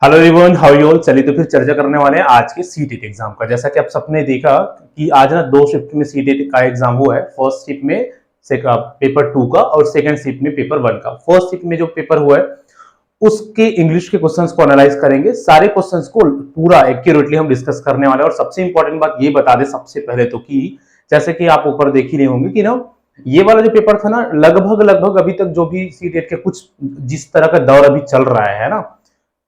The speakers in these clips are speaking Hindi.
Hello everyone, how you all. चलिए तो फिर चर्चा करने वाले हैं आज के सीटेट एग्जाम का। जैसा कि आप सबने देखा कि आज ना दो शिफ्ट में सीटेट का एग्जाम हुआ है। फर्स्ट शिफ्ट में से का पेपर 2 का और सेकंड शिफ्ट में पेपर 1 का। फर्स्ट शिफ्ट में जो पेपर हुआ है उसके इंग्लिश के क्वेश्चंस को एनालाइज करेंगे। सारे क्वेश्चंस को पूरा एक्यूरेटली हम डिस्कस करने वाले हैं। और सबसे इंपॉर्टेंट बात ये बता दें सबसे पहले तो कि जैसे कि आप ऊपर देख ही रहे होंगे कि ना ये वाला जो पेपर था ना लगभग लगभग अभी तक जो भी सीटेट के कुछ जिस तरह का दौर अभी चल रहा है ना,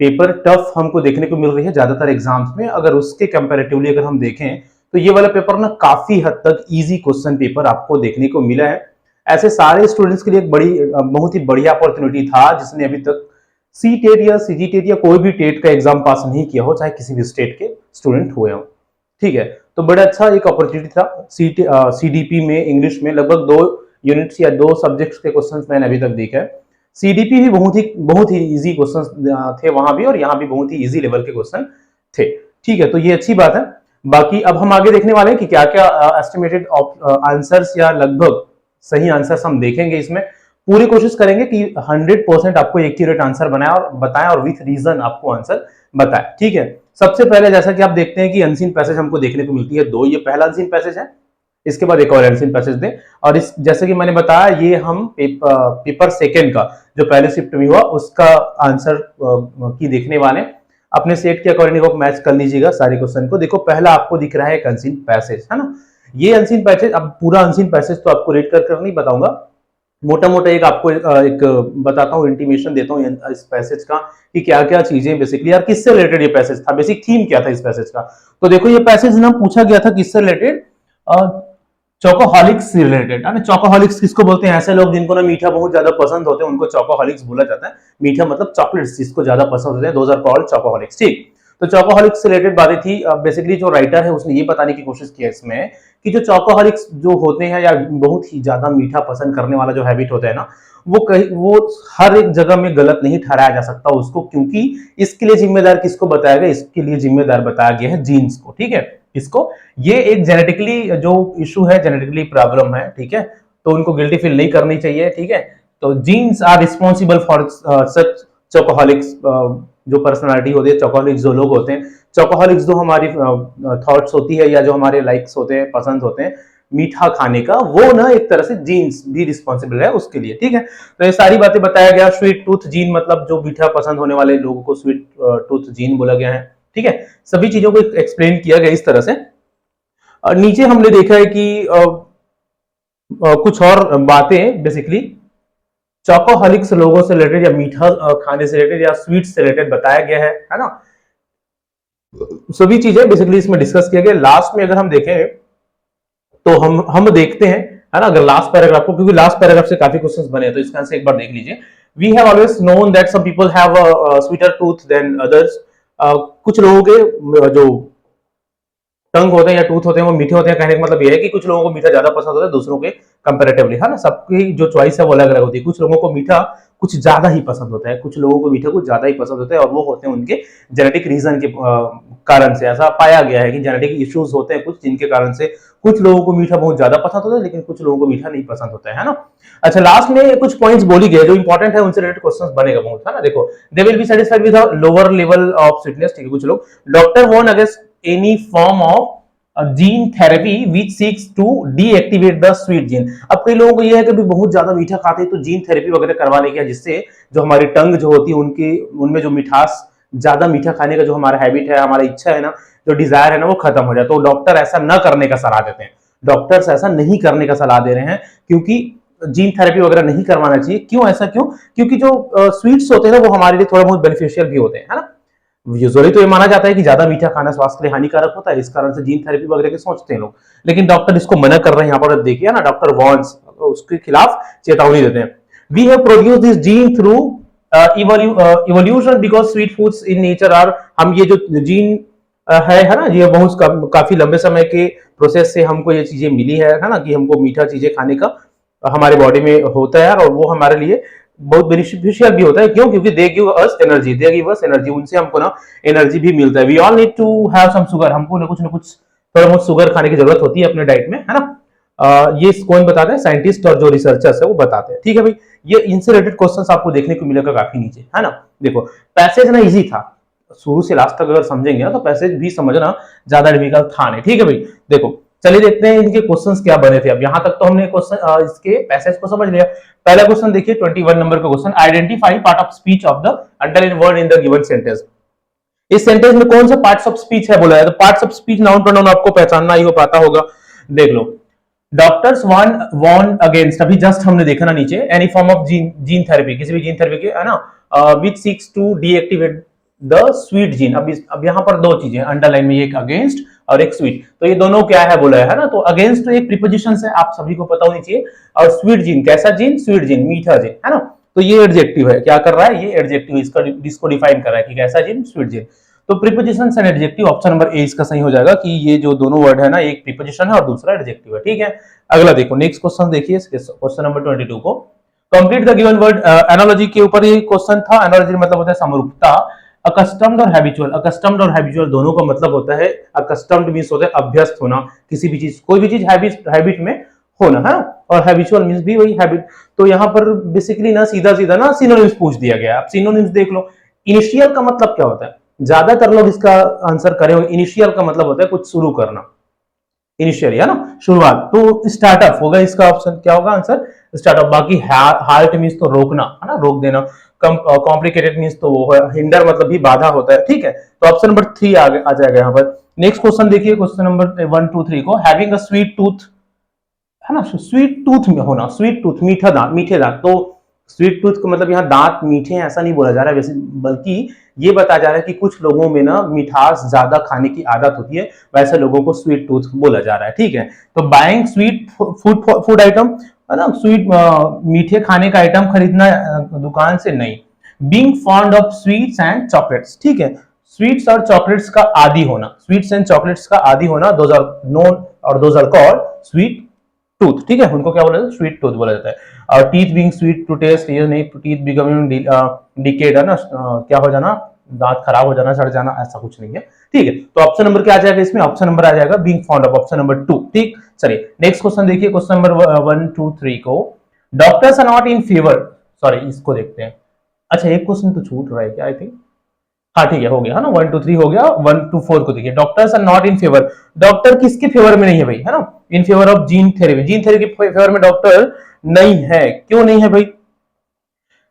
पेपर टफ हमको देखने को मिल रही है ज्यादातर एग्जाम्स में। अगर उसके कंपैरेटिवली अगर हम देखें तो ये वाला पेपर ना काफी हद तक इजी क्वेश्चन पेपर आपको देखने को मिला है। ऐसे सारे स्टूडेंट्स के लिए एक बड़ी बहुत ही बढ़िया अपॉर्चुनिटी था जिसने अभी तक सी टेट या सी जी टेट या कोई भी टेट का एग्जाम पास नहीं किया हो, चाहे किसी भी स्टेट के स्टूडेंट हुए हो। ठीक है, तो बड़ा अच्छा एक अपॉर्चुनिटी था। सीडीपी में इंग्लिश में लगभग 2 यूनिट्स या 2 सब्जेक्ट्स के क्वेश्चंस मैंने अभी तक देखा है। सीडीपी भी बहुत ही इजी क्वेश्चन थे वहां भी, और यहाँ भी बहुत ही इजी लेवल के क्वेश्चन थे। ठीक है, तो ये अच्छी बात है। बाकी अब हम आगे देखने वाले हैं कि क्या क्या एस्टिमेटेड आंसर्स या लगभग सही आंसर्स हम देखेंगे इसमें। पूरी कोशिश करेंगे कि 100% आपको एक्यूरेट आंसर बनाए और बताएं और विथ रीजन आपको आंसर बताएं। ठीक है, सबसे पहले जैसा कि आप देखते हैं कि अनसीन पैसेज हमको देखने को मिलती है 2। ये पहला अनसीन पैसेज है, इसके बाद एक और अनसीन पैसेज दें। और इस जैसे कि मैंने बताया ये हम पेपर सेकंड का जो पहले शिफ्ट में हुआ उसका आंसर की देखने वाले। अपने सेट के अकॉर्डिंग आप मैच कर लीजिएगा सारे क्वेश्चन को। देखो पहला आपको दिख रहा है एक अनसीन पैसेज, है ना। ये अनसीन पैसेज, अब पूरा अनसीन पैसेज तो आपको रीड कर नहीं बताऊंगा, मोटा मोटा एक आपको एक बताता हूँ, इंटीमेशन देता हूँ इस पैसेज का कि क्या क्या चीजें बेसिकली यार किससे रिलेटेड ये पैसेज था, बेसिक थीम क्या था इस पैसेज का। तो देखो ये पैसेज ना पूछा गया था किससे रिलेटेड, चोकोहॉलिक्स से रिलेटेड है ना। चोकोहॉलिक्स किसको बोलते हैं? ऐसे लोग जिनको ना मीठा बहुत ज्यादा पसंद होते हैं उनको चोकोहॉलिक्स बोला जाता है। मीठा मतलब चॉकलेट्स जिसको ज्यादा पसंद होते हैं, दोज आर कॉल्ड चोकोहॉलिक्स। ठीक, तो चोकोहॉलिक्स से रिलेटेड बातें थी। बेसिकली जो राइटर है उसने ये बताने की कोशिश की है इसमें कि जो चोकोहॉलिक्स जो होते हैं या बहुत ही ज्यादा मीठा पसंद करने वाला जो हैबिट होता है ना, वो हर एक जगह में गलत नहीं ठहराया जा सकता उसको, क्योंकि इसके लिए जिम्मेदार किसको बताया गया? इसके लिए जिम्मेदार बताया गया है जीन्स को। ठीक है, इसको ये एक जेनेटिकली जो इशू है, जेनेटिकली प्रॉब्लम है। ठीक है, तो उनको गिल्टी फील नहीं करनी चाहिए। ठीक है, तो genes are responsible for such chocoholics. जो पर्सनालिटी होती है, चोकोहॉलिक्स जो लोग होते हैं, चोकोहॉलिक्स जो हमारी थॉट्स होती है या जो हमारे लाइक्स होते हैं, पसंद होते हैं मीठा खाने का, वो ना एक तरह से जीन्स भी रिस्पॉन्सिबल है उसके लिए। ठीक है, तो ये सारी बातें बताया गया। स्वीट टूथ जीन मतलब जो मीठा पसंद होने वाले लोगों को स्वीट टूथ जीन बोला गया है। ठीक है, सभी चीजों को एक्सप्लेन किया गया इस तरह से। नीचे हमने देखा है कि कुछ और बातें बेसिकली चॉकोहॉलिक्स लोगों से रिलेटेड या मीठा खाने से रिलेटेड या स्वीट से रिलेटेड बताया गया है ना। सभी चीजें बेसिकली इसमें डिस्कस किया गया। लास्ट में अगर हम देखें तो हम देखते हैं, है ना, अगर लास्ट पैराग्राफ को, क्योंकि लास्ट पैराग्राफ से काफी क्वेश्चंस बने हैं तो इसका आंसर एक बार देख लीजिए। We have always known that some people have a sweeter tooth than others. कुछ लोगों के जो टंग होते हैं या टूथ होते हैं वो मीठे होते हैं। कहने का मतलब ये है कि कुछ लोगों को मीठा ज्यादा पसंद होता है दूसरों के कंपैरेटिवली, है ना। सबकी जो चॉइस है वो अलग अलग होती है। कुछ लोगों को मीठा कुछ ज्यादा ही पसंद होता है, कुछ लोगों को मीठा कुछ ज्यादा ही पसंद होता है, और वो होते हैं उनके जेनेटिक रीजन के कारण से। ऐसा पाया गया है कि जेनेटिक इश्यूज होते हैं कुछ, जिनके कारण से कुछ लोगों को मीठा बहुत ज्यादा पसंद होता है लेकिन कुछ लोगों को मीठा नहीं पसंद होता है ना। अच्छा, लास्ट में कुछ पॉइंट्स बोली गए जो इंपॉर्टेंट है, उनसे रिलेटेड क्वेश्चंस बनेगा बहुत, है ना। देखो, they will be satisfied with a lower level of sweetness. ठीक है, कुछ लोग doctor warn against any form of gene therapy which seeks to deactivate the sweet gene. अब कई लोगों को यह है कि बहुत ज्यादा मीठा खाते हैं तो जीन थेरेपी वगैरह करवाने का, जिससे जो हमारी टंग जो होती है उनकी उनमें जो मिठास, ज्यादा मीठा खाने का जो हमारा हैबिट है, हमारा इच्छा है ना, जो डिजायर है ना, वो खत्म हो जाए। तो डॉक्टर ऐसा न करने का सलाह देते हैं। डॉक्टर्स ऐसा नहीं करने का सलाह दे रहे हैं क्योंकि जीन थेरेपी वगैरह नहीं करवाना चाहिए। क्यों ऐसा? क्यों? क्योंकि जो स्वीट्स होते हैं ना वो हमारे लिए थोड़ा बहुत बेनिफिशियल भी होते हैं, है ना। यूजुअली तो ये माना जाता है कि ज्यादा मीठा खाना स्वास्थ्य के लिए हानिकारक होता है, इस कारण से जीन थेरेपी वगैरह के सोचते हैं लोग। लेकिन डॉक्टर इसको मना कर रहे हैं। यहाँ पर देखिए ना, डॉक्टर वॉर्न्स, उसके खिलाफ चेतावनी देते हैं। We have produce this gene through evolution because sweet foods in nature are. हम ये जो जीन है ना, ये बहुत काफी लंबे समय के प्रोसेस से हमको ये चीजें मिली है ना, कि हमको मीठा चीजें खाने का हमारे बॉडी में होता है, और वो हमारे लिए बहुत बेनिफिशियल भी होता है। क्यों? क्योंकि they give us energy, they give us energy, उनसे हमको ना एनर्जी भी मिलता है। We all need to have some sugar, हमको ना कुछ थोड़ा बहुत शुगर खाने की जरूरत होती है अपने डाइट में, है ना। ये कौन बताते हैं? साइंटिस्ट और जो रिसर्चर्स है वो बताते हैं। ठीक है भाई, ये इनसे रिलेटेड क्वेश्चंस आपको देखने को मिलेगा काफी नीचे, है ना। देखो पैसेज ना इजी था, शुरू से लास्ट तक अगर समझेंगे ना तो पैसेज भी समझना ज्यादा डिफिकल्ट था नहीं। ठीक है भाई, देखो चलिए देखते हैं इनके क्वेश्चंस क्या बने थे। अब यहां तक तो हमने क्वेश्चन इसके पैसेज को समझ लिया। पहला क्वेश्चन देखिए 21 नंबर का question, identify part of speech of the underline word in the given sentence. इस सेंटेंस में कौन सा पार्ट्स ऑफ स्पीच है बोला है, तो parts of speech noun pronoun आपको पहचानना ही हो, पता होगा। देख लो, डॉक्टर्स वॉर्न अगेंस्ट, अभी जस्ट हमने देखा ना नीचे, any form of gene therapy, किसी भी जीन थेरेपी के, है ना, which seeks to deactivate the sweet gene. अब यहाँ पर दो चीजें अंडरलाइन में, एक अगेंस्ट और एक स्वीट, तो ये दोनों क्या है बोला है ना, तो अगेंस्ट तो एक प्रीपोजिशन है, आप सभी को पता होनी चाहिए, और स्वीट जीन कैसा जीन, स्वीट जीन, मीठा जीन, है ना, तो ये एडजेक्टिव है, क्या कर रहा है, ये एडजेक्टिव इसको डिफाइन कर रहा है कि कैसा जीन, स्वीट जीन। तो preposition and adjective, option number ए इसका सही हो जाएगा कि ये जो दोनों वर्ड है ना, एक प्रीपोजिशन है और दूसरा एडजेक्टिव है। ठीक है, अगला देखो नेक्स्ट क्वेश्चन देखिए, क्वेश्चन नंबर 22 को, complete the given word, analogy के ऊपर ये क्वेश्चन था। एनालॉजी मतलब होता है समरूपता। अकस्टम्ड और हैबिचुअल, अकस्टम्ड और हैबिचुअल दोनों का मतलब होता है, अकस्टम्ड मींस होता है अभ्यस्त होना, किसी भी चीज, कोई भी चीज हैबिट में होना है, और हैबिचुअल मींस भी वही हैबिट। तो यहाँ पर बेसिकली ना सीधा सीधा ना सिनोनिम्स पूछ दिया गया। अब सिनोनिम्स देख लो, इनिशियल का मतलब क्या होता है, ज्यादातर लोग इसका आंसर करे होंगे, इनिशियल का मतलब होता है कुछ शुरू करना, इनिशियली, है ना, शुरुआत, तो स्टार्टअप होगा इसका ऑप्शन, क्या होगा आंसर, स्टार्टअप। बाकी हाल्ट मींस तो रोकना, है ना, रोक देना। कॉम्प्लिकेटेड मींस तो वो है, हिंडर मतलब भी बाधा होता है। ठीक है, तो ऑप्शन नंबर 3 आ जाएगा यहाँ पर। नेक्स्ट क्वेश्चन देखिए, क्वेश्चन नंबर 1 2 3 को, हैविंग अ स्वीट टूथ, है ना, स्वीट टूथ में होना, स्वीट टूथ मीठा दांत, मीठे दांत, तो स्वीट टूथ का मतलब यहाँ दांत मीठे हैं ऐसा नहीं बोला जा रहा है वैसे, बल्कि ये बताया जा रहा है कि कुछ लोगों में ना मिठास ज्यादा खाने की आदत होती है, वैसे लोगों को स्वीट टूथ बोला जा रहा है। ठीक है, तो बाइंग स्वीट फूड आइटम, है ना, स्वीट मीठे खाने का आइटम खरीदना दुकान से नहीं। Being fond of sweets and chocolates, ठीक है, स्वीट्स और चॉकलेट्स का आदी होना, स्वीट्स एंड चॉकलेट्स का आदी होना, दोज आर नोन और those are called sweet tooth. ठीक है, उनको क्या बोला जाता है, स्वीट टूथ बोला जाता है। और teeth being sweet to taste, ये नहीं टीथ बिकमिंग डिकेड, है ना, क्या हो जाना, दांत खराब हो जाना, सड़ जाना, ऐसा कुछ नहीं है। ठीक है, तो ऑप्शन नंबर क्या आ जाएगा इसमें, ऑप्शन नंबर आ जाएगा being fond of, option number 2। ठीक, चलिए नेक्स्ट क्वेश्चन देखिए, क्वेश्चन नंबर 1 2 3 को, doctors are not in favour, sorry इसको देखते हैं। अच्छा एक क्वेश्चन तो छूट रहा है क्या, आई थिंक, हाँ ठीक है, हो गया, है ना, 1 2 3 हो गया। 1 2 4 को देखिए, doctors are not in favour, doctor किसके फेवर में नहीं है भाई, है ना, in favour of gene therapy, gene therapy के फेवर में डॉक्टर नहीं है। क्यों नहीं है भाई,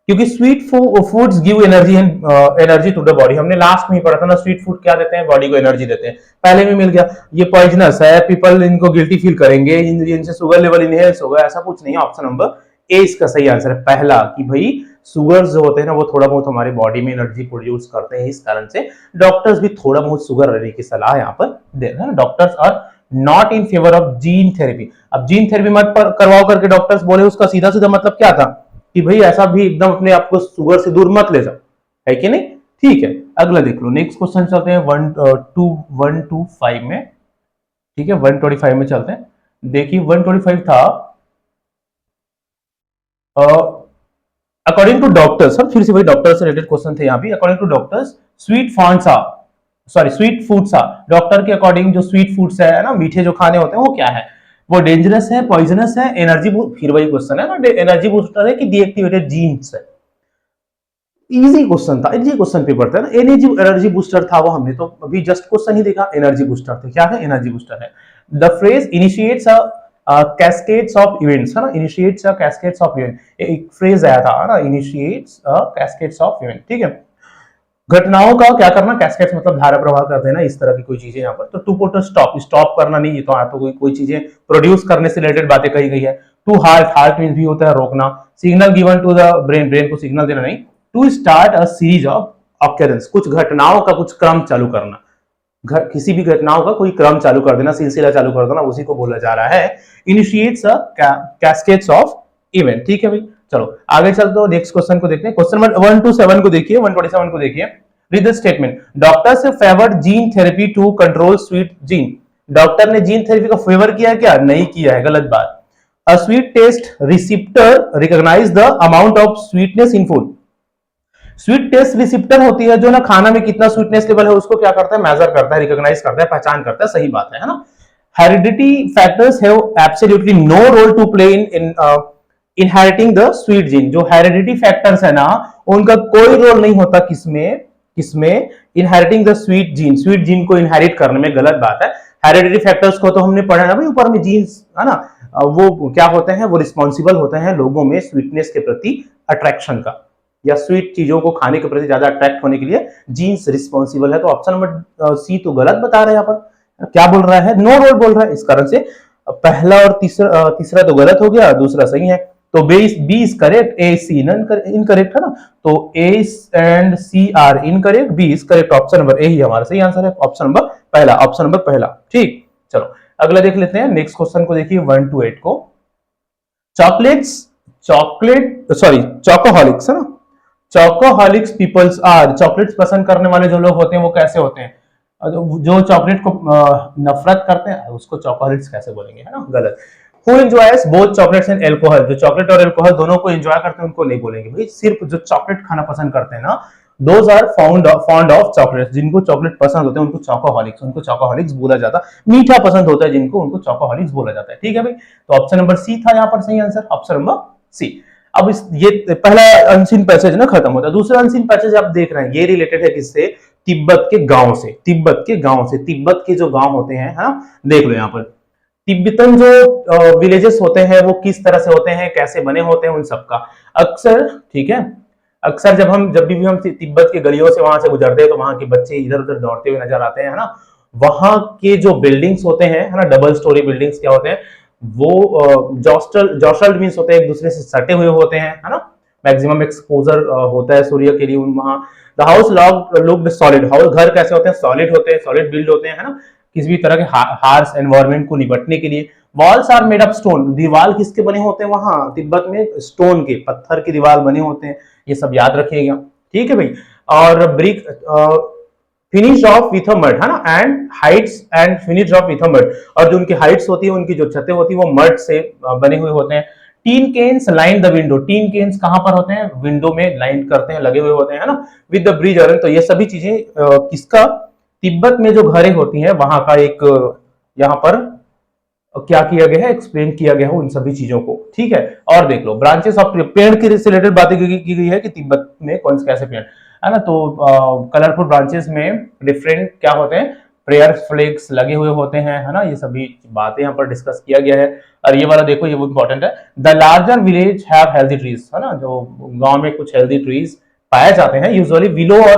क्योंकि sweet foods give energy and energy to the body, हमने लास्ट में ही पढ़ा था ना, स्वीट फूड क्या देते हैं, बॉडी को एनर्जी देते हैं, पहले में मिल गया। ये पॉइजनस है, पीपल इनको गिल्टी फील करेंगे, इनसे शुगर लेवल इनहेल्स होगा, ऐसा कुछ नहीं है। ऑप्शन नंबर ए इसका सही आंसर है, पहला, कि भाई शुगर जो होते हैं ना वो थोड़ा बहुत हमारे बॉडी में एनर्जी प्रोड्यूस करते हैं, इस कारण से डॉक्टर्स भी थोड़ा बहुत शुगर लेने की सलाह यहाँ पर दे रहे हैं। Doctors are not in favour of gene therapy. अब जीन थेरेपी मत करवाओ करके डॉक्टर्स बोले, उसका सीधा सीधा मतलब क्या था कि भाई ऐसा भी एकदम अपने आप को शुगर से दूर मत ले जाओ, है कि नहीं। ठीक है, अगला देख लो, नेक्स्ट क्वेश्चन चलते हैं 125 में। ठीक है, 125 में चलते हैं। देखिए 125 था, अकॉर्डिंग टू डॉक्टर्स, फिर से वही डॉक्टर से रिलेटेड क्वेश्चन थे यहाँ भी। According to doctors sweet foods doctor के अकॉर्डिंग जो स्वीट फूड्स है ना, मीठे जो खाने होते हैं वो क्या है, वो डेंजरस है, पॉइजनस है, एनर्जी, फिर वही क्वेश्चन है ना, एनर्जी बूस्टर है कि डीएक्टिवेटेड जीन्स है। इजी क्वेश्चन था, इजी क्वेश्चन पेपर था ना, एनर्जी बूस्टर था वो, हमने तो अभी जस्ट क्वेश्चन ही देखा, एनर्जी बूस्टर थे, क्या है, एनर्जी बूस्टर है। The phrase initiates cascades of events, है ना, इनिशिएट्स कैस्केड्स ऑफ इवेंट, एक फ्रेज आया था ना, इनिशिएट्स कैस्केड्स ऑफ इवेंट। ठीक है, घटनाओं का क्या करना, कैस्केड्स मतलब धारा प्रवाह कर देना, इस तरह की कोई चीजें यहाँ पर। तो टू पुट स्टॉप करना नहीं, ये तो कोई चीजें प्रोड्यूस करने से रिलेटेड बातें कही गई है। टू हार्ट मींस भी होता है रोकना। Signal given to the brain को सिग्नल देना नहीं। To start a series of occurrence, कुछ घटनाओं का कुछ क्रम चालू करना, किसी भी घटनाओं का कोई क्रम चालू कर देना, सिलसिला चालू कर देना, उसी को बोला जा रहा है initiates a cascades of event. ठीक है भाई, चलो आगे चलते हो, नेक्स्ट क्वेश्चन को देखते हैं। क्वेश्चन नंबर 127 को देखिए, 127 को देखिए। Read the statement, doctors favoured gene therapy to control sweet gene, doctor ने जीन थेरेपी का फेवर किया क्या, नहीं किया है, गलत बात। A sweet taste receptor recognize the amount of sweetness in food, sweet taste receptor होती है जो ना खाना में कितना स्वीटनेस लेवल है उसको क्या करता है, मेजर करता है, रिकॉग्नाइज करता है, पहचान करता है, सही बात है ना। Heredity factors have absolutely no role to play in inheriting the sweet gene, जो हेरिडिटी फैक्टर्स है ना उनका कोई रोल नहीं होता किसमें, किसमें, inheriting the sweet gene, sweet gene को इनहेरिट करने में, गलत बात है। हेरिडिटरी फैक्टर्स को तो हमने पढ़ा ना भाई ऊपर में, जीन्स है ना, वो क्या होते हैं, वो रिस्पॉन्सिबल होते हैं लोगों में स्वीटनेस के प्रति अट्रैक्शन का, या स्वीट चीजों को खाने के प्रति ज्यादा अट्रैक्ट होने के लिए जीन्स रिस्पॉन्सिबल है। तो ऑप्शन नंबर सी तो गलत बता रहे हैं यहाँ पर, क्या बोल रहा है, नो रोल बोल रहा है। इस कारण से पहला और तीसरा तो गलत हो गया, दूसरा सही है। तो B is correct, A C incorrect है ना, तो A and C are incorrect, B is correct, option number A ही हमारा सही आंसर है, ऑप्शन नंबर पहला, ऑप्शन नंबर पहला। ठीक, चलो अगला देख लेते हैं, नेक्स्ट क्वेश्चन को देखिए 1 to 8 को। चॉकोहॉलिक्स है ना, चॉकोहॉलिक्स पीपल्स आर, चॉकलेट्स पसंद करने वाले जो लोग होते हैं वो कैसे होते हैं, जो चॉकलेट को नफरत करते हैं उसको चॉकोहॉलिक्स कैसे बोलेंगे, है ना, गलत। Who enjoys both chocolates and alcohol, जो चॉकलेट और अल्कोहल दोनों को एंजॉय करते हैं उनको नहीं बोलेंगे भाई, सिर्फ जो चॉकलेट खाना पसंद करते हैं ना, those are fond of chocolate, जिनको चॉकलेट पसंद होते हैं उनको चॉकोहॉलिक्स बोला जाता है। मीठा पसंद होता है जिनको, उनको चॉकोहॉलिक्स बोला जाता है। ठीक है भाई, तो ऑप्शन नंबर सी था यहाँ पर सही आंसर, ऑप्शन नंबर सी। अब ये पहला अनसीन पैसेज ना खत्म होता है, दूसरा अनसीन पैसेज आप देख रहे हैं, ये रिलेटेड है किससे, तिब्बत के गांव से, तिब्बत के जो गांव होते हैं, हाँ देख लो यहाँ पर, तिब्बतन जो विलेजेस होते हैं वो किस तरह से होते हैं, कैसे बने होते हैं, उन सबका अक्सर, ठीक है, अक्सर जब भी हम तिब्बत के गलियों से वहां से गुजरते हैं तो वहां के बच्चे इधर उधर दौड़ते हुए नजर आते हैं, है ना। वहां के जो बिल्डिंग्स होते हैं, है ना, डबल स्टोरी बिल्डिंग्स क्या होते हैं, वो जॉस्टल्ड मींस होते हैं, एक दूसरे से सटे हुए होते हैं, है ना, मैक्सिमम एक्सपोजर होता है सूर्य के लिए वहां। The house looked solid, house घर कैसे होते हैं, सॉलिड होते हैं, सॉलिड बिल्ड होते हैं, है ना, किसी भी तरह के हार्श एनवायरनमेंट को निपटने के लिए। Walls are made of stone, दीवार किसके बने होते हैं वहां तिब्बत में, स्टोन के, पत्थर की दीवार बने होते हैं, ये सब याद रखिएगा। ठीक है भाई, और brick finish off with mud, है ना, and Heights and finish off with mud, और जो उनकी हाइट्स होती है, उनकी जो छतें होती है वो मड से बने हुए होते हैं। Tin cans line the window, tin cans कहां पर होते हैं, विंडो में लाइन करते हैं, लगे हुए होते हैं, है ना, विद द ब्रिज अर्न। तो ये सभी चीजें किसका, तिब्बत में जो घरें होती हैं वहां का एक यहाँ पर क्या किया गया है, एक्सप्लेन किया गया है उन सभी चीजों को। ठीक है, और देख लो ब्रांचेस ऑफ पेड़ की रिलेटेड बातें की गई है कि तिब्बत में कौन से कैसे पेड़, है ना, तो कलरफुल ब्रांचेस में डिफरेंट क्या होते हैं, प्रेयर फ्लैग्स लगे हुए होते हैं, है ना, ये सभी बातें यहाँ पर डिस्कस किया गया है। और ये वाला देखो, ये वो इंपॉर्टेंट है, the larger village have healthy trees, है ना, जो गांव में कुछ हेल्दी ट्रीज पाए जाते हैं, यूजुअली विलो और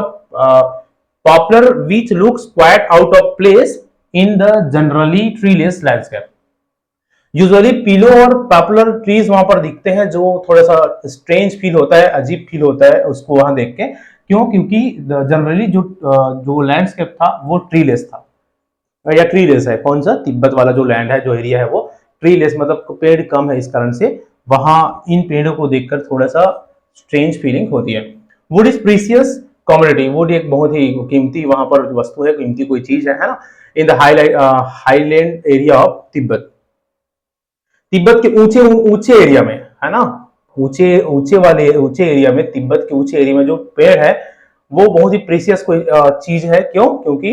popular which looks quite out of place in the generally treeless landscape। Usually pillow और पॉपुलर ट्रीज वहां पर दिखते हैं, जो थोड़ा सा स्ट्रेंज फील होता है, अजीब फील होता है उसको वहां देख के, क्यों, क्योंकि जनरली जो लैंडस्केप था वो ट्रीलेस था, या ट्रीलेस है, कौन सा, तिब्बत वाला जो लैंड है, जो एरिया है वो ट्रीलेस, मतलब पेड़ कम है, इस कारण से वहां इन पेड़ों को देखकर थोड़ा सा स्ट्रेंज फीलिंग होती है। Would is precious commodity, would एक बहुत ही कीमती वहां पर वस्तु है, कीमती कोई चीज है ना, in the highland area of Tibet, Tibet के ऊंचे एरिया में, है ना, ऊंचे एरिया में, तिब्बत के ऊंचे एरिया में जो पेड़ है वो बहुत ही प्रीसियस कोई चीज है, क्यों, क्योंकि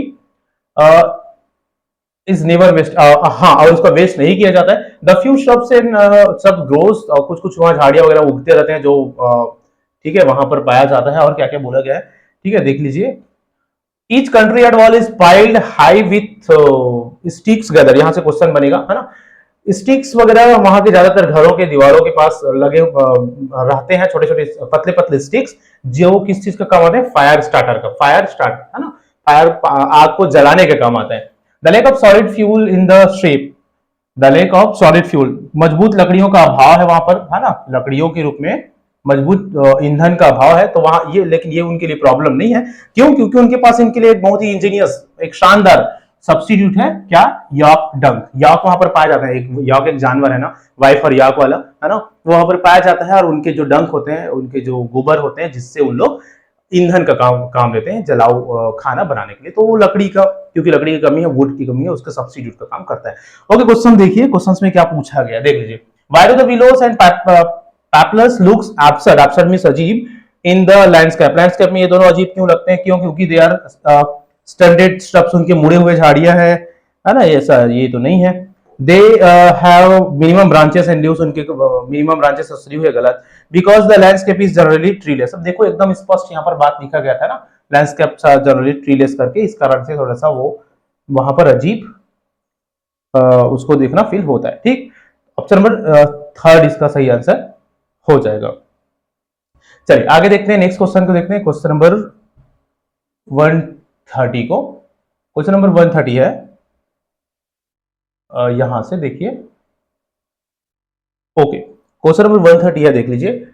इज नेवर वेस्ट, हाँ, और उसका वेस्ट नहीं किया जाता है। द फ्यू श्रब्स एंड सब ग्रोस, और कुछ कुछ वहां झाड़ियां वगैरह उगते रहते हैं जो ठीक है वहां पर पाया जाता है। और क्या क्या बोला गया है, ठीक है, देख लीजिए। Each country at wall is piled high with sticks gather, यहां से क्वेश्चन बनेगा, है ना, स्टिक्स वगैरह वहां के ज्यादातर घरों के दीवारों के पास लगे रहते हैं, छोटे छोटे पतले पतले स्टिक्स, जो किस चीज का काम आते हैं, फायर स्टार्टर का, फायर स्टार्ट, है ना, फायर आग को जलाने के काम आता है। The lake of solid fuel in the shape, the lake of solid fuel, मजबूत लकड़ियों का अभाव है वहां पर, है ना, लकड़ियों के रूप में मजबूत ईंधन का अभाव है, तो वहां ये, लेकिन ये उनके लिए प्रॉब्लम नहीं है, क्यों, क्योंकि उनके पास इनके लिए एक बहुत ही इंजीनियस, एक शानदार सब्स्टिट्यूट है, क्या, याक डंक, याक वहां पर पाया जाता है, एक याक एक जानवर है ना, वाइफ और याक वाला, है ना, वो वहां पर पाया जाता है, और उनके जो डंक होते हैं, उनके जो गोबर होते हैं, जिससे उन लोग ईंधन का काम लेते हैं, जलाऊ खाना बनाने के लिए, तो वो लकड़ी का, क्योंकि लकड़ी की कमी है, वुड की कमी है, उसका सब्स्टिट्यूट का काम करता है। ओके, क्वेश्चन देखिए, क्वेश्चन में क्या पूछा गया, देख लीजिए। Why do the willows and poplars looks absurd, absurd means अजीब, इन द लैंडस्केप, लैंडस्केप में ये दोनों अजीब क्यों लगते हैं, क्यों, क्योंकि दे आर स्टैंडर्ड स्टब्स, उनके मुड़े हुए झाड़ियां है ना, ऐसा ये तो नहीं है। They have minimum branches and leaves, उनके मिनिमम ब्रांचेस और लीव है, गलत। Because the landscape is generally treeless, अब देखो एकदम स्पष्ट यहाँ पर बात लिखा गया था ना, लैंडस्केप जनरली ट्रीलेस करके, इस कारण से थोड़ा सा वो वहां पर अजीब उसको देखना फील होता है। ठीक, ऑप्शन नंबर थर्ड इसका सही आंसर हो जाएगा। चलिए आगे देखते हैं, नेक्स्ट क्वेश्चन को देखते हैं, क्वेश्चन नंबर 130 को। क्वेश्चन नंबर 130 है, यहां से देखिए, ओके, क्वेश्चन नंबर 130 है, देख लीजिए।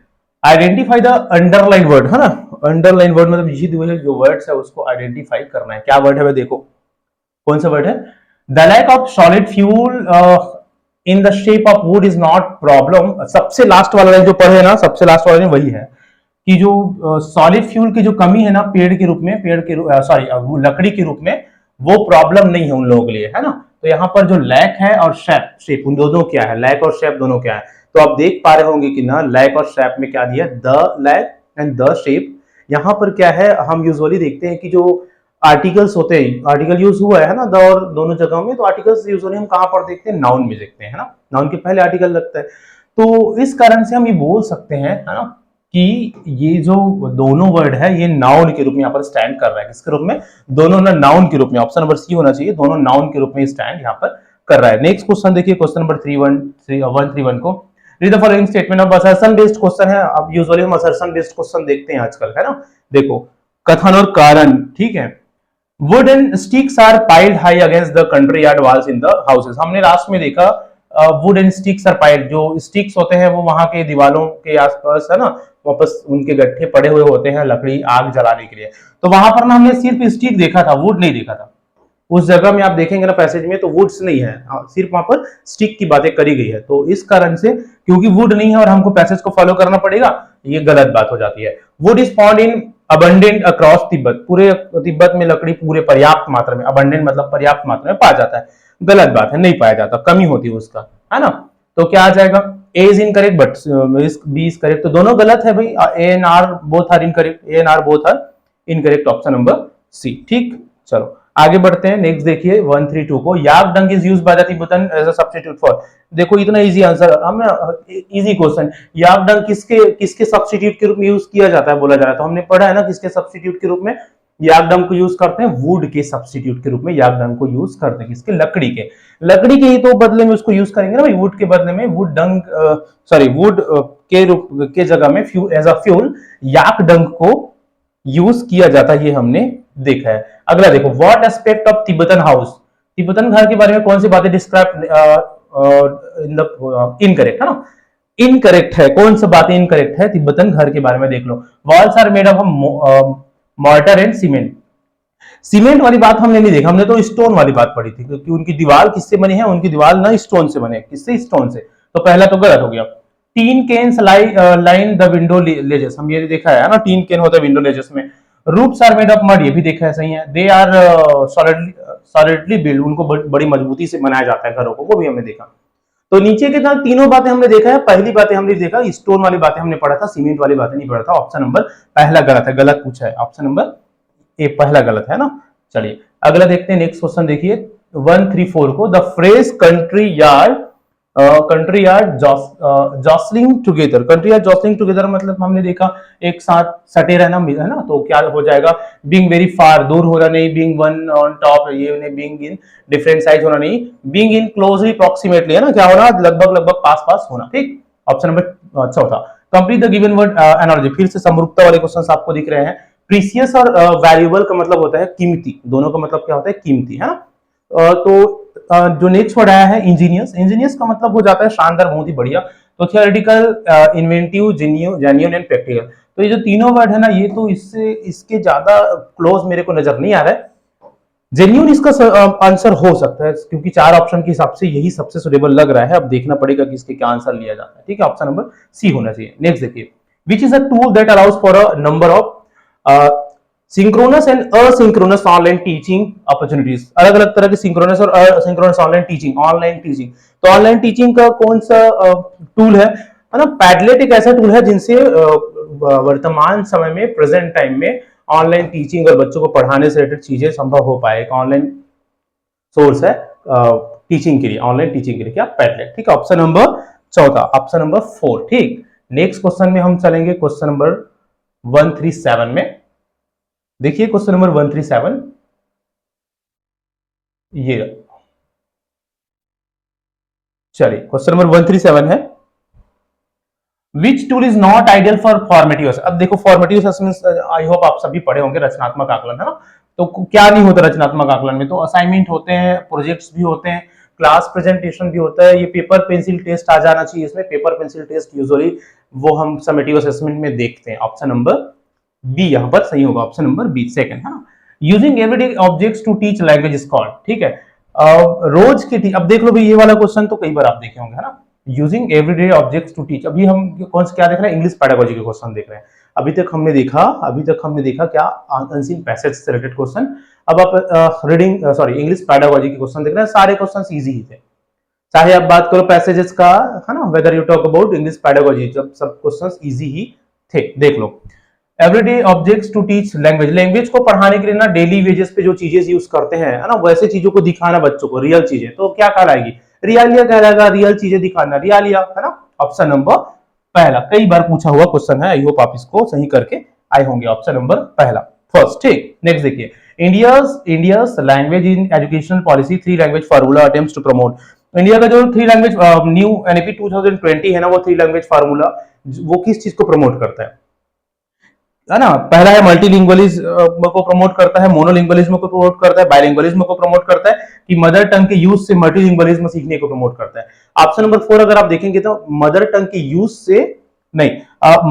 आइडेंटिफाई द अंडरलाइन वर्ड, है ना, अंडरलाइन वर्ड मतलब ये जो वर्ड्स है उसको आइडेंटिफाई करना है। क्या वर्ड है, देखो कौन सा वर्ड है, the lack of solid fuel in the shape of wood is not problem. सबसे लास्ट वाला लाइन जो पढ़े ना, सबसे लास्ट वाला लाइन वही है कि जो सॉलिड फ्यूल की जो कमी है ना पेड़ के रूप में, सॉरी लकड़ी के रूप में, वो प्रॉब्लम नहीं है उन लोगों के लिए, है ना। तो यहाँ पर जो लैक है और शेप उन दोनों क्या है, लैक और शेप दोनों क्या है, तो आप देख पा रहे होंगे कि ना लैक और शेप में क्या दिया, the lack and the shape. यहाँ पर क्या है, हम यूजुअली देखते हैं कि जो आर्टिकल्स होते हैं, आर्टिकल यूज हुआ है ना द और दोनों जगहों में, तो आर्टिकल्स यूजुअली हम कहां पर देखते हैं, नाउन में देखते हैं, है ना, नाउन के पहले आर्टिकल लगता है। तो इस कारण से हम ये बोल सकते हैं, है ना, कि ये जो दोनों वर्ड है ये नाउन के रूप में यहाँ पर स्टैंड कर रहा है। किसके रूप में, दोनों ना नाउन के रूप में, ऑप्शन नंबर सी होना चाहिए, दोनों नाउन के रूप में स्टैंड यहाँ पर कर रहा है। नेक्स्ट क्वेश्चन देखिए, क्वेश्चन नंबर 131 को, read the following statement of assertion based question है। अब यूजुअली हम असर्शन बेस्ड क्वेश्चन देखते हैं आजकल, है ना। देखो कथन और कारण, ठीक है। Wooden sticks are piled high against the country yard walls in the houses. हमने लास्ट में देखा वुडन स्टिक्स आर पाइल्ड, जो स्टिक्स होते हैं वो वहां के दीवारों के आसपास, है ना, वापस उनके गट्ठे पड़े हुए होते हैं लकड़ी आग जलाने के लिए। तो वहां पर ना हमने सिर्फ स्टिक देखा था, वुड नहीं देखा था। उस जगह में आप देखेंगे ना पैसेज में, तो वुड्स नहीं है, सिर्फ वहां पर स्टिक की बातें करी गई है। तो इस कारण से क्योंकि वुड नहीं है और हमको पैसेज को फॉलो करना पड़ेगा, ये गलत बात हो जाती है। Would is found in abundant across Tibet, पूरे तिब्बत में लकड़ी पूरे पर्याप्त मात्रा में, अबंडेंट मतलब पर्याप्त मात्रा में पाया जाता है। गलत बात है, नहीं पाया जाता, कमी होती है उसका, है ना। तो क्या आ जाएगा, A is incorrect but B is correct, तो दोनों गलत है भाई, A and R both are incorrect, A and R both are incorrect, option number C. ठीक, चलो आगे बढ़ते हैं, नेक्स्ट देखिए 132 को, yak dung is used by the Tibetan as a substitute for. देखो इतना इजी आंसर, हम इजी क्वेश्चन, याक डंग किसके किसके सब्स्टिट्यूट के रूप में यूज किया जाता है बोला जा रहा है, तो हमने पढ़ा है ना किसके सब्स्टिट्यूट के रूप में, याक डंग को यूज करते हैं, वुड के सब्स्टिट्यूट के रूप में याक डंग को यूज करते हैं, किसके, लकड़ी के, लकड़ी के ही तो बदले में उसको यूज करेंगे ना भाई, वुड के बदले में, वुड डंग सॉरी वुड के रूप के जगह में एज अ फ्यूल याक डंग को यूज किया जाता है, ये हमने देखा है। अगला देखो, what aspect of Tibetan house, Tibetan घर के बारे में कौन सी बातें डिस्क्राइब इनकरेक्ट, है ना, इनकरेक्ट है, कौन सी बातें इनकरेक्ट है तिब्बतन घर के बारे में, देख लो। Walls are made of mortar and cement, cement वाली बात हमने नहीं देखा, हमने तो स्टोन वाली बात पढ़ी थी, क्योंकि उनकी दीवार किससे बनी है, उनकी दीवार ना स्टोन से बने, किससे, स्टोन से, तो पहला तो गलत हो गया। Tin cans line the window ledges, हम ये देखा है ना, टीन केन होता है विंडो लेजेस में। Roofs are made of mud, ये भी देखा है, सही है। दे आर सॉलिडली बिल्ड, उनको बड़ी मजबूती से बनाया जाता है घरों को, वो भी हमने देखा। तो नीचे के साथ तीनों बातें हमने देखा है, पहली बातें हमने देखा, स्टोन वाली बातें हमने पढ़ा था, सीमेंट वाली बातें नहीं पढ़ा था, ऑप्शन नंबर पहला गलत है, गलत पूछा है, ऑप्शन नंबर ए पहला गलत है ना। चलिए अगला देखते हैं, नेक्स्ट क्वेश्चन देखिए 134 को, the phrase country yard jostling together, country yard jostling together मतलब हमने देखा एक साथ सटे रहना, है ना, तो क्या हो जाएगा, बीइंग वेरी फार, दूर होना नहीं, बीइंग वन ऑन टॉप, ये नहीं, बीइंग इन डिफरेंट साइज होना नहीं, बीइंग इन क्लोजली प्रॉक्सिमेटली, है ना, क्या होना, लगभग लगभग पास पास होना। ठीक, ऑप्शन नंबर चौथा, complete the given word analogy, फिर से समरूपता वाले क्वेश्चन आपको दिख रहे हैं। प्रीसियस और वैल्यूएबल का मतलब होता है कीमती, दोनों का मतलब क्या होता है, कीमती, है ना। तो जो नेक्स्ट वर्ड आया है इंजीनियस, इंजीनियस का मतलब हो जाता है शानदार, बहुत ही बढ़िया। तो theoretical, inventive, genuine and practical, तो ये जो तीनों वर्ड है ना, ये तो इसके ज्यादा क्लोज मेरे को नजर नहीं आ रहा है। जेन्युइन इसका आंसर हो सकता है, क्योंकि चार ऑप्शन के हिसाब से यही सबसे सुटेबल लग रहा है, अब देखना पड़ेगा कि इसके क्या आंसर लिया जाता है। ठीक है, ऑप्शन नंबर सी होना चाहिए। नेक्स्ट देखिए, which is a tool that allows for a number of synchronous and asynchronous online teaching opportunities, अलग अलग तरह की सिंक्रोनस और असिंक्रोनस ऑनलाइन टीचिंग, तो ऑनलाइन टीचिंग का कौन सा टूल है ना, पैडलेट एक ऐसा टूल है जिनसे वर्तमान समय में, प्रेजेंट टाइम में ऑनलाइन टीचिंग और बच्चों को पढ़ाने से रिलेटेड चीजें संभव हो पाए, ऑनलाइन सोर्स है टीचिंग के लिए, ऑनलाइन टीचिंग के लिए क्या, पैडलेट। ठीक है, ऑप्शन नंबर चौथा, ऑप्शन नंबर 4। ठीक, नेक्स्ट क्वेश्चन में हम चलेंगे क्वेश्चन नंबर 137 में। देखिए क्वेश्चन नंबर 137, ये चलिए क्वेश्चन नंबर 137 है, which tool is not ideal for formative. अब देखो फॉर्मेटिव असेसमेंट आई होप आप सभी पढ़े होंगे, रचनात्मक आकलन है ना। तो क्या नहीं होता रचनात्मक आकलन में, तो असाइनमेंट होते हैं, प्रोजेक्ट्स भी होते हैं, क्लास प्रेजेंटेशन भी होता है, ये पेपर पेंसिल टेस्ट आ जाना चाहिए इसमें। पेपर पेंसिल टेस्ट यूजुअली वो हम समेटिव असेसमेंट में देखते हैं। ऑप्शन नंबर बी यहाँ पर सही होगा, ऑप्शन नंबर बी सेकंड है ना। Using everyday objects to teach language is called, ठीक है। रोज की अब देख लो भाई, ये वाला क्वेश्चन तो कई बार आप देखे होंगे है ना। Using everyday objects to teach, अभी हम कौन सा क्या देख रहे हैं, इंग्लिश पेडागोजी के क्वेश्चन देख रहे हैं। अभी तक हमने देखा क्या, अनसीन पैसेज से रिलेटेड क्वेश्चन। अब आप रीडिंग सॉरी इंग्लिश पेडागोजी के क्वेश्चन देख रहे हैं, सारे क्वेश्चन इजी ही थे। चाहे आप बात करो पैसेजेस का है ना, whether you talk about English pedagogy, जब सब क्वेश्चन इजी ही थे। देख लो, everyday objects to teach language, language को पढ़ाने के लिए ना डेली वेजेस पे जो चीजें यूज करते हैं है ना, वैसे चीजों को दिखाना बच्चों को, रियल चीजें, तो क्या कहलाएगी, रियालिया कहलाएगा, रियल चीजें दिखाना रियालिया है ना। ऑप्शन नंबर पहला, कई बार पूछा हुआ क्वेश्चन है, आई होप आप इसको सही करके आए होंगे। ऑप्शन नंबर पहला फर्स्ट, ठीक। नेक्स्ट देखिए, India's language in educational policy, 3 language formula attempts to promote. India का जो 3 लैंग्वेज न्यू एनईपी 2020 है ना, वो 3 लैंग्वेज फार्मूला वो किस चीज को प्रमोट करता है ना। पहला है मल्टीलिंगुअलिज्म को प्रमोट करता है, मोनोलिंगुअलिज्म को प्रमोट करता है, बाइलिंगुअलिज्म को प्रमोट करता है, कि मदर टंग के यूज से मल्टीलिंगुअलिज्म सीखने को प्रमोट करता है। ऑप्शन नंबर 4 अगर आप देखेंगे तो मदर टंग के यूज से नहीं,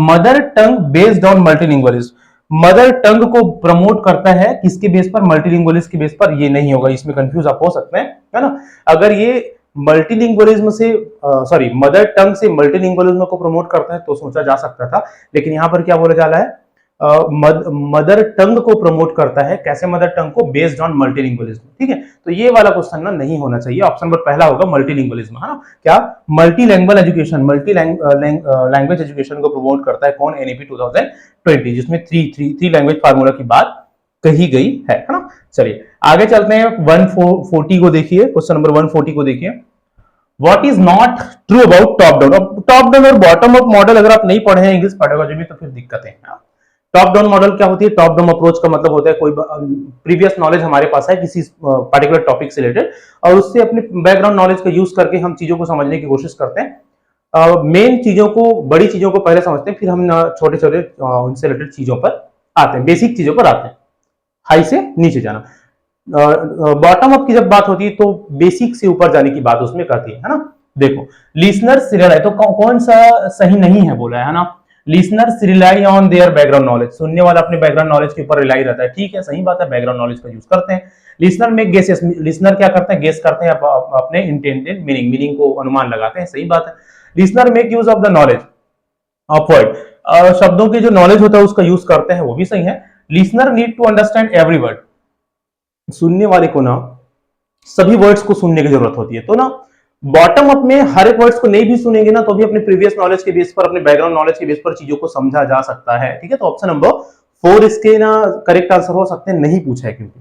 mother tongue based on multilingualism, mother tongue को प्रमोट करता है किसके बेस पर, मल्टीलिंगुअलिज्म के बेस पर, ये नहीं होगा, इसमें कंफ्यूज आप हो सकते हैं है ना। अगर ये मल्टीलिंगुअलिज्म से सॉरी मदर टंग से मल्टीलिंगुअलिज्म को प्रमोट करता है तो सोचा जा सकता था, लेकिन यहां पर क्या बोला जा रहा है, मदर टंग को प्रमोट करता है, कैसे मदर टंग को, बेस्ड ऑन मल्टीलिंगुअलिज्म, ठीक है। तो ये वाला क्वेश्चन ना नहीं होना चाहिए, ऑप्शन नंबर पहला होगा मल्टीलिंगुअलिज्म है ना। क्या, मल्टीलैंग्वेज एजुकेशन, मल्टी लैंग्वेज एजुकेशन को प्रमोट करता है कौन, एनईपी 2020, जिसमें 3 लैंग्वेज फार्मूला की बात कही गई है ना। चलिए आगे चलते हैं, 140 को देखिए, क्वेश्चन नंबर 140 को देखिए, what is not true about top down. अब टॉप डाउन और बॉटम अप मॉडल अगर आप नहीं पढ़े हैं इंग्लिश पेडागोजी में तो फिर दिक्कत है। टॉप डाउन मॉडल क्या होती है, टॉप डाउन अप्रोच का मतलब होता है कोई प्रीवियस नॉलेज हमारे पास है किसी पर्टिकुलर टॉपिक से रिलेटेड, और उससे अपने बैकग्राउंड नॉलेज का यूज करके हम चीजों को समझने की कोशिश करते हैं। मेन चीजों को, बड़ी चीजों को पहले समझते हैं, फिर हम छोटे छोटे उनसे रिलेटेड चीजों पर आते हैं, बेसिक चीजों पर आते हैं, हाई से नीचे जाना। बॉटम अप की जब बात होती है तो बेसिक से ऊपर जाने की बात उसमें कहती है ना। देखो, लिसनर्स रिलाई, तो कौन सा सही नहीं है बोला है ना, listeners rely on their background knowledge, सुनने वाला अपने बैकग्राउंड नॉलेज के ऊपर रिलाई रहता है, ठीक है, सही बात है, बैकग्राउंड नॉलेज का यूज करते हैं। लिसनर में गेसेस, लिसनर क्या करते हैं, गेस करते हैं अपने इंटेंडेड मीनिंग को अनुमान लगाते हैं, सही बात है। Listener make use of the knowledge of word, शब्दों की जो नॉलेज होता है उसका यूज करते हैं, वो भी सही है। Listener need to understand every word, सुनने वाले को ना सभी वर्ड्स को सुनने की जरूरत होती है, तो ना बॉटम अप में हर एक वर्ड्स को नहीं भी सुनेंगे ना तो भी अपने प्रीवियस नॉलेज के बेस पर, अपने बैकग्राउंड नॉलेज के बेस पर चीजों को समझा जा सकता है, ठीक है। तो ऑप्शन नंबर 4 इसके ना करेक्ट आंसर हो सकते हैं, नहीं पूछा है क्योंकि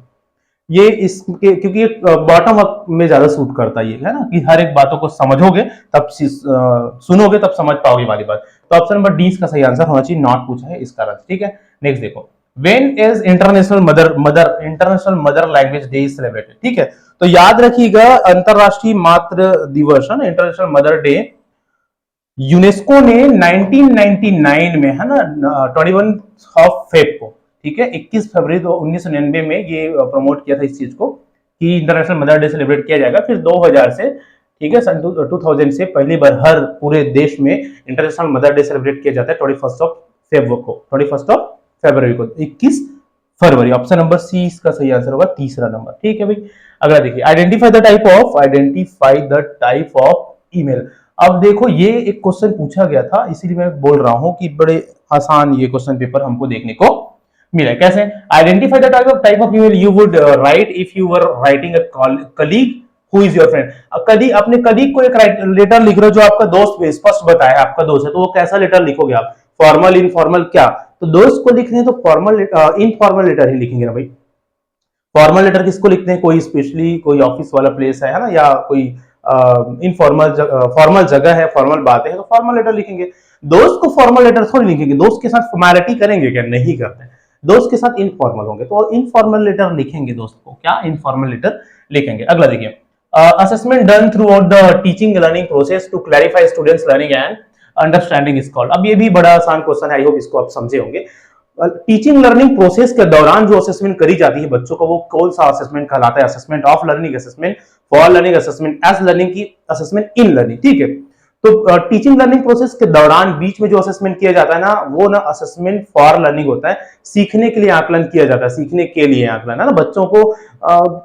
ये इसके, क्योंकि ये बॉटम अप में ज्यादा सूट करता है, ये है ना, कि हर एक बातों को समझोगे तब सुनोगे तब समझ पाओगे वाली बात। तो ऑप्शन नंबर डी इसका सही आंसर होना चाहिए, नॉट पूछा है इसका रद्द, ठीक है। नेक्स्ट देखो, When is international mother language day celebrated, ठीक है। तो याद रखिएगा अंतरराष्ट्रीय मातृ दिवस है ना, इंटरनेशनल मदर डे, यूनेस्को ने 1999 में है ना 21 फेब को, ठीक है, 21 फरवरी 1999 में ये प्रमोट किया था इस चीज को कि इंटरनेशनल मदर डे सेलिब्रेट किया जाएगा। फिर 2000 से, ठीक है, सन 2000 से पहली बार हर पूरे देश में इंटरनेशनल मदर डे सेलिब्रेट किया जाता है 21 फरवरी को, 21 फरवरी। ऑप्शन नंबर सी इसका सही आंसर होगा, तीसरा नंबर, ठीक है भाई। अगला देखिए, identify the type of email. अब देखो ये एक क्वेश्चन पूछा गया था, इसीलिए मैं बोल रहा हूं कि बड़े आसान ये क्वेश्चन पेपर हमको देखने को मिला। कैसे, identify the type of email you would write if you were writing a colleague who is your friend. अपने कलीग को एक लेटर लिख रहे हो जो आपका दोस्त स्पष्ट बताया आपका दोस्त है, तो वो कैसा लेटर लिखोगे आप, फॉर्मल, इनफॉर्मल, क्या, तो दोस्त को लिख रहे हैं तो फॉर्मल इनफॉर्मल लेटर ही लिखेंगे ना भाई। फॉर्मल लेटर किसको लिखते हैं, कोई स्पेशली कोई ऑफिस वाला प्लेस है ना, या कोई इनफॉर्मल फॉर्मल जगह है, फॉर्मल बात है, तो फॉर्मल लेटर लिखेंगे। दोस्त को फॉर्मल लेटर थोड़ी लिखेंगे, दोस्त के साथ फॉर्मेलिटी करेंगे क्या, नहीं करते। दोस्त के साथ इनफॉर्मल होंगे, तो इनफॉर्मल लेटर लिखेंगे दोस्त को, क्या इनफॉर्मल लेटर लिखेंगे। अगला देखिए, assessment done throughout the teaching learning process to clarify students learning and understanding is called। अब ये भी बड़ा आसान क्वेश्चन है, आई होप इसको आप समझे होंगे। टीचिंग लर्निंग प्रोसेस के दौरान जो असेसमेंट करी जाती है बच्चों को, वो कौन सा असेसमेंट कहलाता है? Assessment of learning, assessment for learning, assessment as learning की असेसमेंट इन लर्निंग, ठीक है। तो टीचिंग लर्निंग प्रोसेस के दौरान बीच में जो असेसमेंट किया जाता है ना, वो ना असेसमेंट फॉर लर्निंग होता है, सीखने के लिए आकलन किया जाता है, सीखने के लिए आकलन है ना, बच्चों को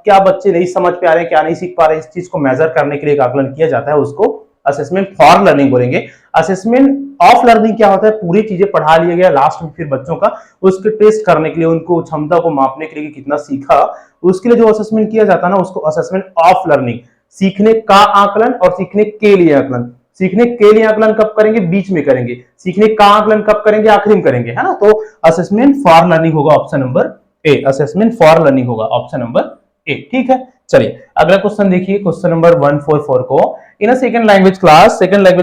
क्या बच्चे नहीं समझ पा रहे हैं, क्या नहीं सीख पा रहे हैं, इस चीज को मेजर करने के लिए आकलन किया जाता है, उसको असेसमेंट फॉर लर्निंग बोलेंगे। असेसमेंट ऑफ लर्निंग क्या होता है? पूरी चीजें पढ़ा लिया गया, लास्ट में फिर बच्चों का उसके टेस्ट करने के लिए, उनको क्षमता को मापने के लिए कि कितना सीखा, उसके लिए जो असेसमेंट किया जाता है ना, उसको असेसमेंट ऑफ लर्निंग, सीखने का आकलन और सीखने के लिए आकलन। सीखने के लिए आकलन कब करेंगे? बीच में करेंगे। सीखने का आकलन कब करेंगे? आखिरी में करेंगे, है ना। तो असेसमेंट फॉर लर्निंग होगा option number A, assessment for learning होगा ऑप्शन नंबर ए, ठीक है। चलिए अगला क्वेश्चन देखिए, क्वेश्चन नंबर 144 को, इन सेकंड लैंग्वेज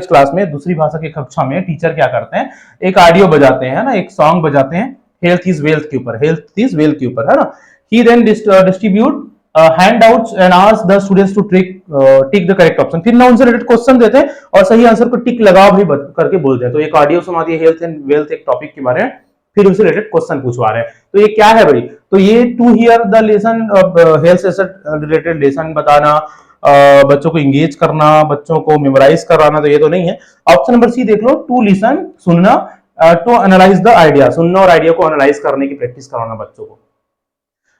क्लास में, दूसरी भाषा की कक्षा में टीचर क्या करते हैं? एक ऑडियो बजाते हैं ना, एक सॉन्ग बजाते हैं हेल्थ इज वेल्थ के ऊपर, हेल्थ इज वेल्थ के ऊपर, है ना। He then distribute handouts and ask the students to tick the correct option. फिर ना उनसे रिलेटेड क्वेश्चन देते हैं और सही आंसर को टिक लगाओ भी करके बोलते हैं। तो एक ऑडियो सुना दिए हेल्थ एंड वेल्थ एक टॉपिक के बारे में, फिर उससे रिलेटेड क्वेश्चन पूछवा रहे हैं। तो ये क्या है भाई? तो ये to hear the lesson, health related lesson बताना, बच्चों को इंगेज करना, बच्चों को मेमोराइज कराना, तो ये तो नहीं है। ऑप्शन नंबर सी देख लो, टू लिसन, सुनना, टू एनालाइज द आइडिया, सुनना और आइडिया को एनालाइज करने की प्रैक्टिस कराना बच्चों को।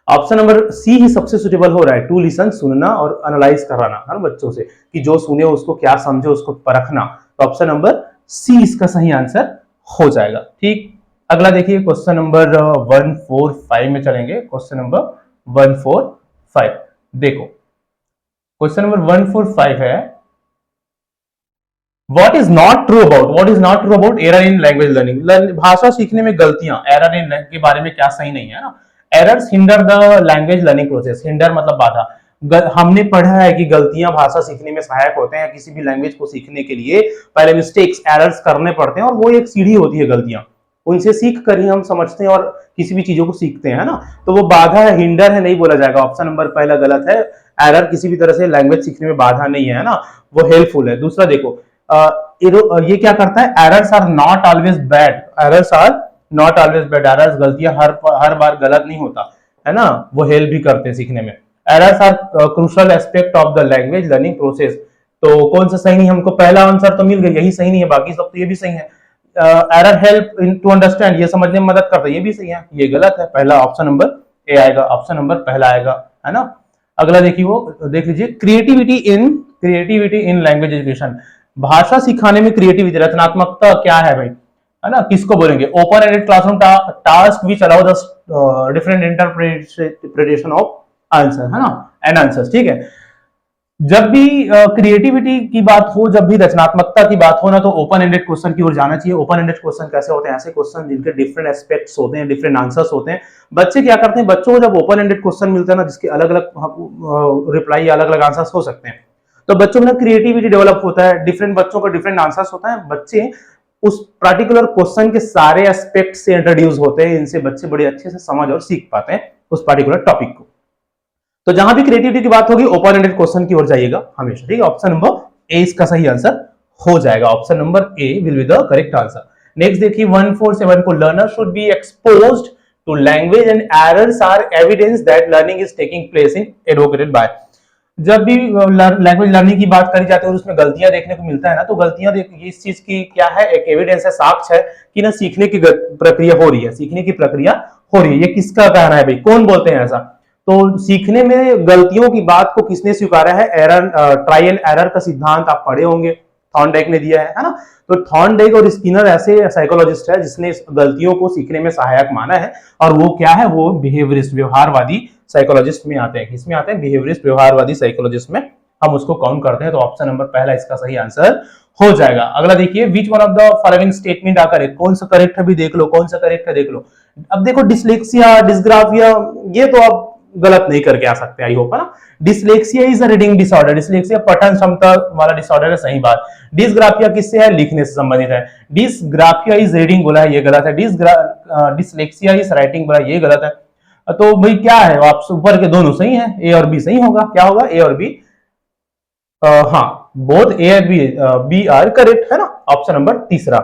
ऑप्शन नंबर सी ही सबसे सुटेबल हो रहा है, टू लिसन, सुनना और एनालाइज कराना, है ना, बच्चों से कि जो सुने उसको क्या समझे, उसको परखना। तो ऑप्शन नंबर सी इसका सही आंसर हो जाएगा, ठीक। अगला देखिए, क्वेश्चन नंबर 145 में चलेंगे। क्वेश्चन नंबर 145 देखो, क्वेश्चन नंबर 145 है, what is not true about error in language learning. भाषा सीखने में गलतियां, एरर इन के बारे में क्या सही नहीं है ना। Errors hinder the language learning process, hinder मतलब बाधा। हमने पढ़ा है कि गलतियां भाषा सीखने में सहायक होते हैं, किसी भी लैंग्वेज को सीखने के लिए पहले मिस्टेक्स, एरर्स करने पड़ते हैं, और वो एक सीढ़ी होती है गलतियां, उनसे सीख कर ही हम समझते हैं और किसी भी चीजों को सीखते हैं, है ना। तो वो बाधा है, हिंडर है, नहीं बोला जाएगा। ऑप्शन नंबर पहला गलत है, एरर किसी भी तरह से लैंग्वेज सीखने में बाधा नहीं है ना, वो हेल्पफुल है। दूसरा देखो, ये क्या करता है, errors are not always bad, errors are not always bad, errors गलतियां हर बार गलत नहीं होता, है ना, वो हेल्प भी करते हैं सीखने में। Errors are crucial aspect of the language learning process. तो कौन सा सही नहीं? हमको पहला आंसर तो मिल गया, यही सही नहीं है, बाकी सब तो ये भी सही है। Error help in to understand, ये समझने में मदद करता है, ये भी सही है, ये गलत है, पहला ऑप्शन नंबर ए आएगा, ऑप्शन नंबर पहला आएगा, है ना। अगला देखिए, वो देख लीजिए, क्रिएटिविटी इन लैंग्वेज एजुकेशन। भाषा सिखाने में क्रिएटिविटी, रचनात्मकता क्या है भाई, है ना, किसको बोलेंगे? Open ended classroom task which allow the different interpretation of answer, है ना, एंड आंसर्स, ठीक है। जब भी क्रिएटिविटी की बात हो, जब भी रचनात्मकता की बात हो ना, तो ओपन एंडेड क्वेश्चन की ओर जाना चाहिए। ओपन एंडेड क्वेश्चन कैसे होते हैं? ऐसे क्वेश्चन जिनके डिफरेंट एस्पेक्ट्स होते हैं, डिफरेंट आंसर्स होते हैं। बच्चे क्या करते हैं, बच्चों को जब ओपन एंडेड क्वेश्चन मिलता है ना, जिसके अलग अलग रिप्लाई, अलग अलग आंसर्स हो सकते हैं, तो बच्चों में क्रिएटिविटी डेवलप होता है, डिफरेंट बच्चों का डिफरेंट आंसर्स होता है, बच्चे उस पर्टिकुलर क्वेश्चन के सारे एस्पेक्ट से इंट्रोड्यूस होते हैं, इनसे बच्चे बड़े अच्छे से समझ और सीख पाते हैं उस पर्टिकुलर टॉपिक को। तो जहां भी क्रिएटिविटी की बात होगी, ओपन एंडेड क्वेश्चन की ओर जाइएगा हमेशा, ठीक है। ऑप्शन नंबर ए इसका सही आंसर हो जाएगा, option number A will be the correct answer. Next देखिए, 147 को, learner should be exposed to language and errors are evidence that learning is taking place in advocated by. जब भी लैंग्वेज लर्निंग की बात करी जाती है और उसमें गलतियां देखने को मिलता है ना, तो गलतियां इस चीज की क्या है, एक एविडेंस है, साक्ष्य है कि ना सीखने की प्रक्रिया हो रही है, सीखने की प्रक्रिया हो रही है। ये किसका कहना है भाई, कौन बोलते हैं ऐसा? तो सीखने में गलतियों की बात को किसने स्वीकारा है? एरर, ट्राई एंड एरर का सिद्धांत आप पढ़े होंगे, थॉर्नडाइक ने दिया है ना। तो थॉर्नडाइक और स्किनर ऐसे साइकोलॉजिस्ट है जिसने गलतियों को सीखने में सहायक माना है, और वो क्या है, वो बिहेवियरिस्ट, व्यवहारवादी साइकोलॉजिस्ट में आते हैं। किसमें आते हैं? बिहेवियरिस्ट, व्यवहारवादी साइकोलॉजिस्ट में हम उसको काउंट करते हैं। तो ऑप्शन नंबर पहला इसका सही आंसर हो जाएगा। अगला देखिए, which one of the following statement are correct, कौन सा करेक्ट है भी देख लो, कौन सा करेक्ट है देख लो। अब देखो, डिसलेक्सिया, डिस्ग्राफिया, ये तो अब गलत नहीं करके आ सकते, आई होप, है ना। Dyslexia is a reading disorder, dyslexia पठन क्षमता वाला डिसऑर्डर है, सही बात। डिसग्राफिया किससे है, लिखने से संबंधित है। डिसग्राफिया इज रीडिंग बोला है, ये गलत है। डिसलेक्सिया इज राइटिंग बोला है, ये गलत है। तो भाई क्या है, आप ऊपर के दोनों सही है, ए और बी सही होगा, क्या होगा, ए और बी। हाँ, both A and B are correct, है ना, ऑप्शन नंबर तीसरा।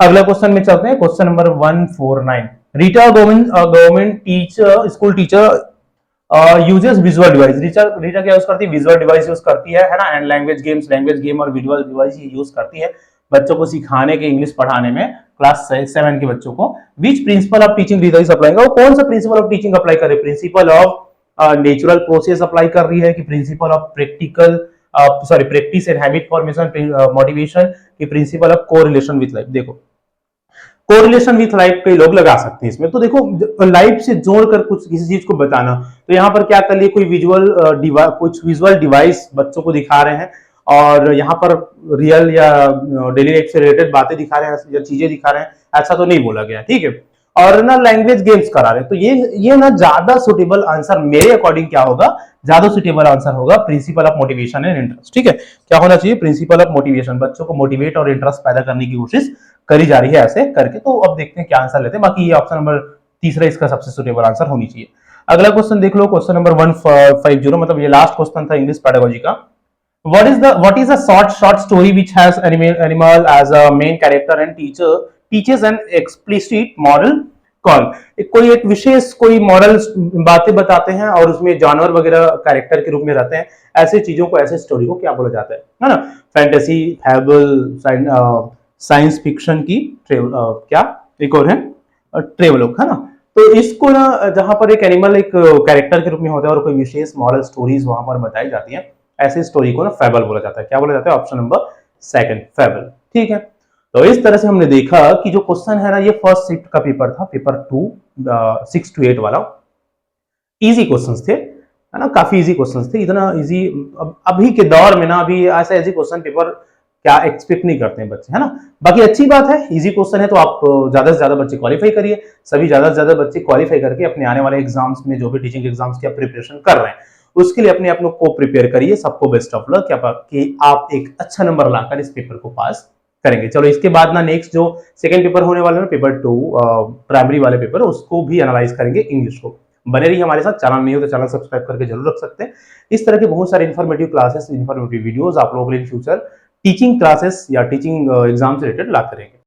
अगला क्वेश्चन में चलते हैं, question number 149। Rita government teacher school teacher uses visual device. Rita क्या यूज करती है, विजुअल डिवाइस यूज करती है ना, एंड लैंग्वेज गेम और विजुअल डिवाइस यूज करती है बच्चों को सिखाने के, इंग्लिश पढ़ाने में, क्लास 7 के बच्चों को। Which principle of teaching Rita is applying, वो कौन सा प्रिंसिपल ऑफ टीचिंग अप्लाई कर रही है, principle of natural process apply कर रही है कि principle of practice and habit formation motivation की principle of correlation with life. देखो, कोरिलेशन विथ लाइफ कई लोग लगा सकते हैं इसमें, तो देखो लाइफ से जोड़कर कुछ किसी चीज को बताना, तो यहाँ पर क्या कर लिए, कोई कुछ विजुअल डिवाइस बच्चों को दिखा रहे हैं, और यहाँ पर रियल या डेली लाइफ से रिलेटेड बातें दिखा रहे हैं या चीजें दिखा रहे हैं, ऐसा तो नहीं बोला गया, ठीक है। और ना लैंग्वेज गेम्स करा रहे हैं, तो ये ना ज्यादा सुटेबल आंसर मेरे अकॉर्डिंग क्या होगा, ज्यादा सुटेबल आंसर होगा principle of motivation and interest, ठीक है। क्या होना चाहिए, प्रिंसिपल ऑफ मोटिवेशन, बच्चों को मोटिवेट और इंटरेस्ट पैदा करने की कोशिश करी जा रही है ऐसे करके। तो अब देखते हैं क्या आंसर लेते हैं, बाकी ये ऑप्शन नंबर तीसरा इसका सबसे सुटेबल आंसर होनी चाहिए। अगला क्वेश्चन देख लो, क्वेश्चन नंबर 150, मतलब ये लास्ट क्वेश्चन था इंग्लिश पेडागोजी का। What is a short story which has animal as a main character and teaches an explicit moral call. कोई एक विशेष कोई मॉरल बातें बताते हैं और उसमें जानवर वगैरह कैरेक्टर के रूप में रहते हैं, ऐसे चीजों को, ऐसे स्टोरी को क्या बोला जाता है ना। फैंटेसी, फैबल, साइंस फिक्शन की क्या एक और है ट्रेवलॉग, है ना। तो इसको ना जहां पर एक एनिमल एक कैरेक्टर के रूप में होता है और कोई विशेष मॉरल स्टोरीज वहां पर बताई जाती है, ऐसी स्टोरी को ना फैबल बोला जाता है। क्या बोला जाता है, ऑप्शन नंबर सेकंड, फैबल, ठीक है। तो इस तरह से हमने देखा कि जो क्वेश्चन है ना, ये फर्स्ट शिफ्ट का पेपर था, पेपर 2 6 to 8 वाला। इजी क्वेश्चंस थे, है ना, काफी इजी क्वेश्चंस थे, इतना इजी अभी के दौर में ना, अभी ऐसा इजी क्वेश्चन पेपर क्या एक्सपेक्ट नहीं करते हैं बच्चे, है ना। बाकी अच्छी बात है, इजी क्वेश्चन है तो आप ज्यादा से ज्यादा बच्चे क्वालिफाई करिए, सभी ज्यादा से ज्यादा बच्चे क्वालिफाई करके अपने आने वाले एग्जाम्स में, जो भी टीचिंग एग्जाम्स की प्रिपरेशन कर रहे हैं, उसके लिए अपने आप को प्रिपेयर करिए। सबको बेस्ट ऑफ लक, कि आप एक अच्छा नंबर लाकर इस पेपर को पास करेंगे। चलो इसके बाद ना नेक्स्ट जो सेकंड पेपर होने वाला है, पेपर 2 प्राइमरी वाले पेपर, उसको भी एनालाइज करेंगे इंग्लिश को। बने रहिए हमारे साथ, चैनल नहीं हो तो चैनल सब्सक्राइब करके जरूर रख सकते हैं। इस तरह के बहुत सारे इन्फॉर्मेटिव क्लासेस, इन्फॉर्मेटिव वीडियोस आप लोगों के लिए इन फ्यूचर टीचिंग क्लासेस या टीचिंग एग्जाम से रिलेटेड लाते रहेंगे।